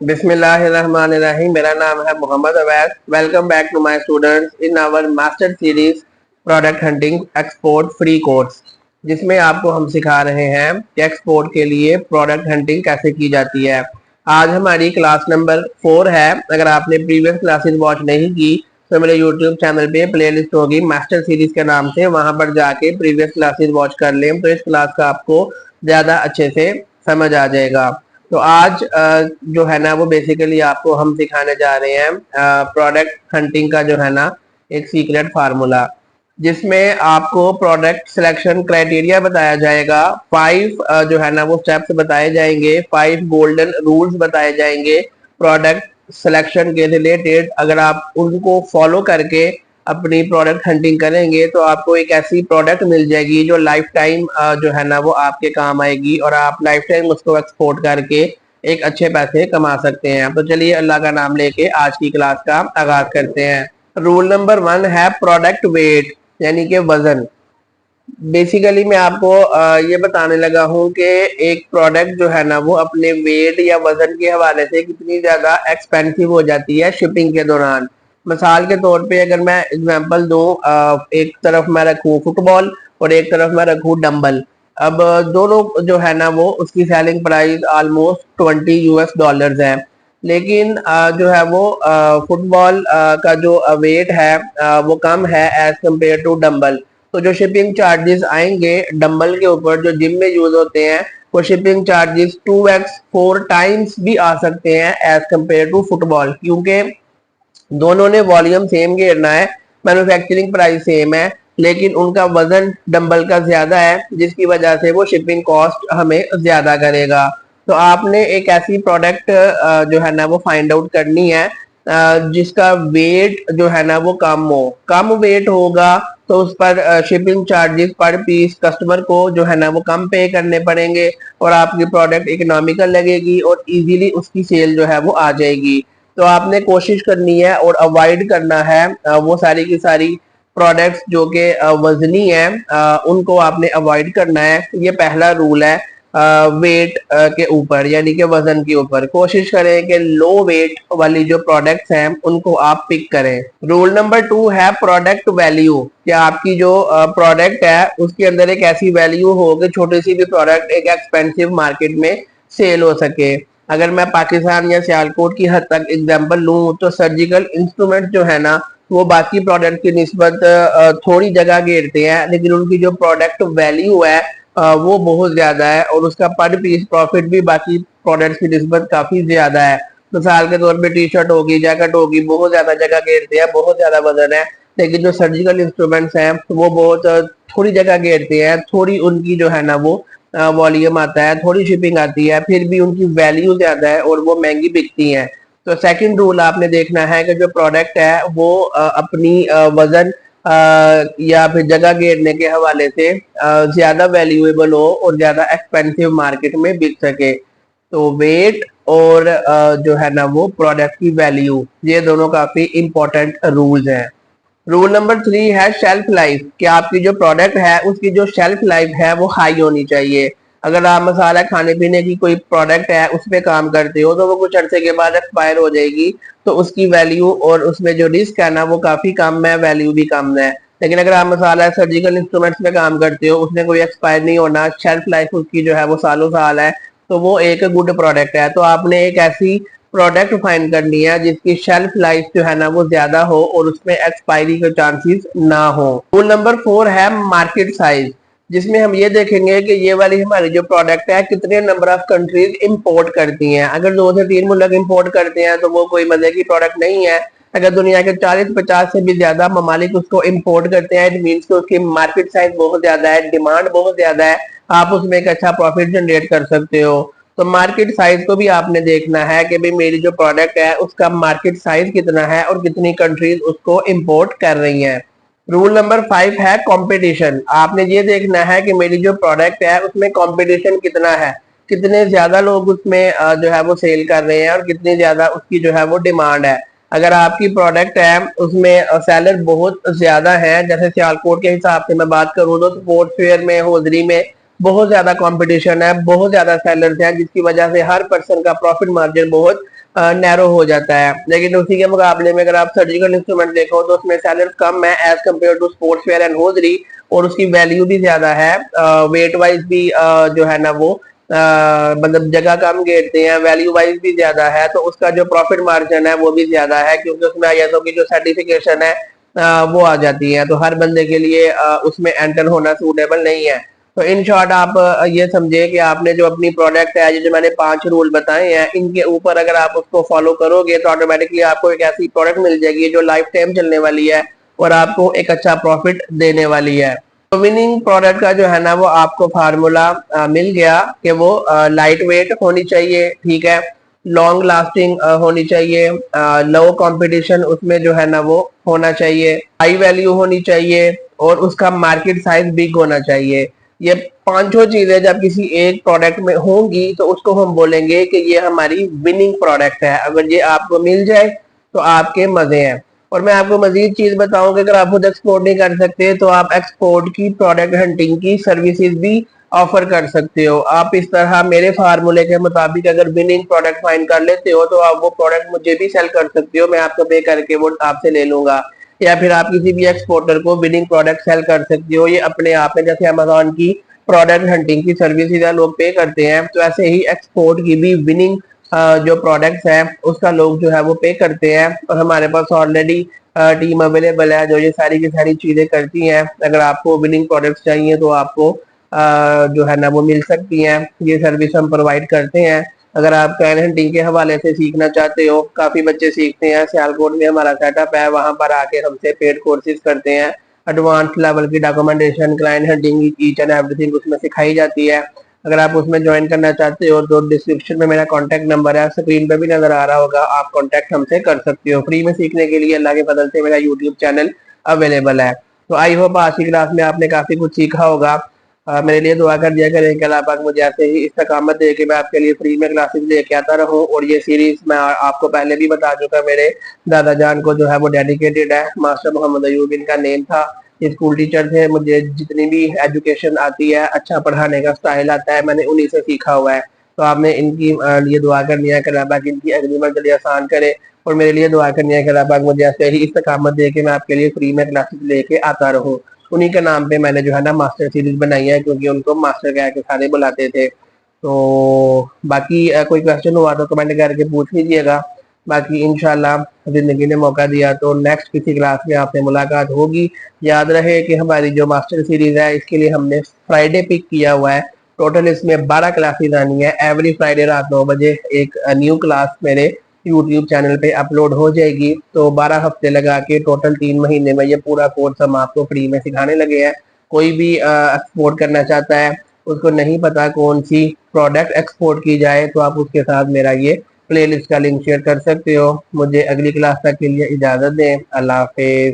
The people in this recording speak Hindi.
बिस्मिल्लाहिर्रहमानिर्रहीम। मेरा नाम है Mohammed Awais. Welcome back to my students in our master series product hunting export free course, जिसमें आपको हम सिखा रहे हैं कि एक्सपोर्ट के लिए प्रोडक्ट हंटिंग कैसे की जाती है। आज हमारी क्लास नंबर 4 है। अगर आपने प्रीवियस क्लासेस वॉच नहीं की तो मेरे यूट्यूब चैनल पे प्लेलिस्ट होगी मास्टर सीरीज के नाम से, वहां पर जाके प्रीवियस क्लासेस वॉच कर लें तो इस क्लास का आपको ज्यादा अच्छे से समझ आ जाएगा। तो आज जो है ना वो बेसिकली आपको हम सिखाने जा रहे हैं प्रोडक्ट हंटिंग का जो है ना एक सीक्रेट फार्मूला, जिसमें आपको प्रोडक्ट सिलेक्शन क्राइटेरिया बताया जाएगा। 5 जो है ना वो स्टेप्स बताए जाएंगे, 5 गोल्डन रूल्स बताए जाएंगे प्रोडक्ट सिलेक्शन के रिलेटेड। अगर आप उनको फॉलो करके अपनी प्रोडक्ट हंटिंग करेंगे तो आपको एक ऐसी प्रोडक्ट मिल जाएगी जो लाइफ टाइम जो है ना वो आपके काम आएगी और आप लाइफ टाइम उसको एक्सपोर्ट करके एक अच्छे पैसे कमा सकते हैं। तो चलिए अल्लाह का नाम लेके आज की क्लास का आगाज करते हैं। रूल नंबर 1 है प्रोडक्ट वेट, यानी कि वजन। बेसिकली मैं आपको ये बताने लगा हूँ कि एक प्रोडक्ट जो है ना वो अपने वेट या वजन के हवाले से कितनी ज्यादा एक्सपेंसिव हो जाती है शिपिंग के दौरान। मिसाल के तौर पे अगर मैं एग्जांपल दूं, एक तरफ मैं रखूं फुटबॉल और एक तरफ मैं रखूं डंबल। अब दोनों जो है ना वो उसकी सेलिंग प्राइस ऑलमोस्ट $20 है। लेकिन जो है वो फुटबॉल का जो वेट है वो कम है एज कम्पेयर टू डंबल। तो जो शिपिंग चार्जेस आएंगे डंबल के ऊपर जो जिम में यूज होते हैं, वो शिपिंग चार्जेस 2x 4 टाइम्स भी आ सकते हैं एज कम्पेयर टू फुटबॉल, क्योंकि दोनों ने वॉल्यूम सेम घेरना है, मैन्युफैक्चरिंग प्राइस सेम है, लेकिन उनका वजन डंबल का ज्यादा है, जिसकी वजह से वो शिपिंग कॉस्ट हमें ज्यादा करेगा। तो आपने एक ऐसी प्रोडक्ट जो है ना वो फाइंड आउट करनी है जिसका वेट जो है ना वो कम हो। कम वेट होगा तो उस पर शिपिंग चार्जेस पर पीस कस्टमर को जो है ना वो कम पे करने पड़ेंगे और आपकी प्रोडक्ट इकोनॉमिकल लगेगी और इजीली उसकी सेल जो है वो आ जाएगी। तो आपने कोशिश करनी है और अवॉइड करना है वो सारी की सारी प्रोडक्ट्स जो कि वजनी है, उनको आपने अवॉइड करना है। ये पहला रूल है वेट के ऊपर, यानी कि वजन के ऊपर। कोशिश करें कि लो वेट वाली जो प्रोडक्ट्स हैं उनको आप पिक करें। रूल नंबर 2 है प्रोडक्ट वैल्यू, कि आपकी जो प्रोडक्ट है उसके अंदर एक ऐसी वैल्यू हो कि छोटी सी भी प्रोडक्ट एक एक्सपेंसिव मार्केट में सेल हो सके। अगर मैं पाकिस्तान या सियालकोट की हद तक एग्जांपल लूं तो सर्जिकल इंस्ट्रूमेंट जो है ना वो बाकी प्रोडक्ट की निस्बत थोड़ी जगह घेरते हैं, लेकिन उनकी जो प्रोडक्ट वैल्यू है वो बहुत ज्यादा है और उसका पर पीस प्रॉफिट भी बाकी प्रोडक्ट्स की निस्बत काफी ज्यादा है। मिसाल के तौर पे टी शर्ट होगी, जैकेट होगी, बहुत ज्यादा जगह घेरते हैं, बहुत ज्यादा वजन है। लेकिन जो सर्जिकल इंस्ट्रूमेंट्स हैं वो बहुत थोड़ी जगह घेरते हैं, थोड़ी उनकी जो है ना वो वॉल्यूम आता है, थोड़ी शिपिंग आती है, फिर भी उनकी वैल्यू ज्यादा है और वो महंगी बिकती हैं। तो सेकंड रूल आपने देखना है कि जो प्रोडक्ट है वो अपनी वजन या फिर जगह घेरने के हवाले से ज्यादा वैल्यूएबल हो और ज्यादा एक्सपेंसिव मार्केट में बिक सके। तो वेट और जो है ना वो प्रोडक्ट की वैल्यू, ये दोनों काफी इंपॉर्टेंट रूल्स हैं। रूल नंबर 3 है शेल्फ लाइफ, कि आपकी जो प्रोडक्ट है उसकी जो शेल्फ लाइफ है वो हाई होनी चाहिए। अगर आप मसाला खाने पीने की कोई प्रोडक्ट है उस पर काम करते हो तो वो कुछ अरसे के बाद एक्सपायर हो जाएगी, तो उसकी वैल्यू और उसमें जो रिस्क है ना वो काफी कम है, वैल्यू भी कम है। लेकिन अगर आप मसाला सर्जिकल इंस्ट्रूमेंट्स में काम करते हो, उसमें कोई एक्सपायर नहीं होना, शेल्फ लाइफ उसकी जो है वो सालों साल है, तो वो एक गुड प्रोडक्ट है। तो आपने एक ऐसी प्रोडक्ट फाइंड करनी है जिसकी शेल्फ लाइफ जो है ना वो ज्यादा हो और उसमें एक्सपायरी के चांसेस ना हो। रूल नंबर 4 है मार्केट साइज, जिसमें हम ये देखेंगे कि ये वाली हमारी जो प्रोडक्ट है कितने नंबर ऑफ कंट्रीज इंपोर्ट करती हैं। अगर 2 से 3 मुल्क इंपोर्ट करते हैं तो वो कोई मजे की प्रोडक्ट नहीं है। अगर दुनिया के 40-50 से भी ज्यादा ममालिक उसको इंपोर्ट करते हैं, इट मीन्स कि उसकी मार्केट साइज बहुत ज्यादा है, डिमांड बहुत ज्यादा है, आप उसमें एक अच्छा प्रॉफिट जनरेट कर सकते हो। तो मार्केट साइज को भी आपने देखना है कि भाई मेरी जो प्रोडक्ट है उसका मार्केट साइज कितना है और कितनी कंट्रीज उसको इंपोर्ट कर रही हैं। रूल नंबर 5 है कंपटीशन। आपने ये देखना है कि मेरी जो प्रोडक्ट है उसमें कंपटीशन कितना है, कितने ज्यादा लोग उसमें जो है वो सेल कर रहे हैं और कितनी ज्यादा उसकी जो है वो डिमांड है। अगर आपकी प्रोडक्ट है उसमें सेलर बहुत ज्यादा है, जैसे सियालकोट के हिसाब से मैं बात करूँ तो स्पोर्ट फेयर में, होजरी में बहुत ज्यादा कंपटीशन है, बहुत ज्यादा सेलर्स हैं, जिसकी वजह से हर पर्सन का प्रॉफिट मार्जिन बहुत नैरो हो जाता है। लेकिन उसी के मुकाबले में अगर आप सर्जिकल इंस्ट्रूमेंट देखो तो उसमें सैलरीज कम है as compare to sports wear and hosiery, और उसकी वैल्यू भी ज्यादा है। वेट वाइज भी जो है ना वो मतलब जगह कम घेरते हैं, वैल्यू वाइज भी ज्यादा है, तो उसका जो प्रॉफिट मार्जिन है वो भी ज्यादा है, क्योंकि उसमें आईएसओ की जो सर्टिफिकेशन है वो आ जाती है, तो हर बंदे के लिए उसमें एंटर होना सूटेबल नहीं है। तो इन शॉर्ट आप ये समझे कि आपने जो अपनी प्रोडक्ट है, जो मैंने 5 रूल बताए हैं, इनके ऊपर अगर आप उसको फॉलो करोगे तो ऑटोमेटिकली आपको एक ऐसी प्रोडक्ट मिल जाएगी जो लाइफ टाइम चलने वाली है और आपको एक अच्छा प्रॉफिट देने वाली है। तो विनिंग प्रोडक्ट का जो है ना वो आपको फार्मूला मिल गया कि वो लाइट वेट होनी चाहिए, ठीक है, लॉन्ग लास्टिंग होनी चाहिए, लो कंपटीशन उसमें जो है ना वो होना चाहिए, हाई वैल्यू होनी चाहिए, और उसका मार्केट साइज बिग होना चाहिए। ये पांचों चीजें जब किसी एक प्रोडक्ट में होंगी तो उसको हम बोलेंगे कि ये हमारी विनिंग प्रोडक्ट है। अगर ये आपको मिल जाए तो आपके मजे हैं। और मैं आपको मजीद चीज बताऊं कि अगर आप खुद एक्सपोर्ट नहीं कर सकते तो आप एक्सपोर्ट की प्रोडक्ट हंटिंग की सर्विसेज भी ऑफर कर सकते हो। आप इस तरह मेरे फार्मूले के मुताबिक अगर विनिंग प्रोडक्ट फाइंड कर लेते हो तो आप वो प्रोडक्ट मुझे भी सेल कर सकते हो, मैं आपको पे करके वो आपसे ले लूंगा। या फिर आप किसी भी एक्सपोर्टर को विनिंग प्रोडक्ट सेल कर सकते हो। ये अपने आप में जैसे अमेजोन की प्रोडक्ट हंटिंग की सर्विसेज लोग पे करते हैं, तो ऐसे ही एक्सपोर्ट की भी विनिंग जो प्रोडक्ट्स है उसका लोग जो है वो पे करते हैं। और हमारे पास ऑलरेडी टीम अवेलेबल है जो ये सारी की सारी चीजें करती हैं। अगर आपको विनिंग प्रोडक्ट्स चाहिए तो आपको जो है ना वो मिल सकती हैं, ये सर्विस हम प्रोवाइड करते हैं। अगर आप कैन हंटिंग के हवाले से सीखना चाहते हो, काफी बच्चे सीखते हैं, सियालकोट में हमारा सेटअप है, वहां पर आके हमसे पेड कोर्सेज करते हैं। एडवांस लेवल की documentation, client hunting, each and everything उसमें सिखाई जाती है। अगर आप उसमें ज्वाइन करना चाहते हो तो डिस्क्रिप्शन में मेरा कॉन्टैक्ट नंबर है, स्क्रीन पे भी नजर आ रहा होगा, आप कॉन्टैक्ट हमसे कर सकते हो। फ्री में सीखने के लिए अल्लाह के फजल से मेरा यूट्यूब चैनल अवेलेबल है। तो आई होप आज की क्लास में आपने काफी कुछ सीखा होगा। मेरे लिए दुआ कर दिया करें कि अल्लाह पाक मुझे ऐसे ही इस्तकामत दे के मैं आपके लिए फ्री में क्लासेस लेके आता रहूं। और ये सीरीज मैं आपको पहले भी बता चुका, मेरे दादा जान को जो है वो डेडिकेटेड है। मास्टर मोहम्मद अयूब इनका नेम था, स्कूल टीचर थे। मुझे जितनी भी एजुकेशन आती है, अच्छा पढ़ाने का स्टाइल आता है, मैंने उन्हीं से सीखा हुआ है। तो आपने इनकी लिए दुआ करनी है कि अल्लाह पाक इनकी अगली मंजिल आसान करे, और मेरे लिए दुआ करनी है कि अल्लाह पाक मुझे ऐसे ही इस्तकामत दे के मैं आपके लिए फ्री में क्लासेस लेके आता रहूं। उन्हीं के नाम पे मैंने जो है ना मास्टर सीरीज बनाई है, क्योंकि उनको मास्टर कह के सारे बुलाते थे। तो बाकी कोई क्वेश्चन हुआ तो कमेंट करके पूछ लीजिएगा। बाकी इंशाल्लाह जिंदगी ने मौका दिया तो नेक्स्ट किसी क्लास में आपसे मुलाकात होगी। याद रहे कि हमारी जो मास्टर सीरीज है इसके लिए हमने फ्राइडे पिक किया हुआ है। टोटल इसमें 12 क्लासेज आनी है। एवरी फ्राइडे रात 9 बजे एक न्यू क्लास मेरे यूट्यूब चैनल पे अपलोड हो जाएगी। तो 12 हफ्ते लगा के टोटल 3 महीने में ये पूरा कोर्स हम आपको फ्री में सिखाने लगे हैं। कोई भी एक्सपोर्ट करना चाहता है, उसको नहीं पता कौन सी प्रोडक्ट एक्सपोर्ट की जाए, तो आप उसके साथ मेरा ये प्लेलिस्ट का लिंक शेयर कर सकते हो। मुझे अगली क्लास तक के लिए इजाजत दें। अल्लाह हाफिज।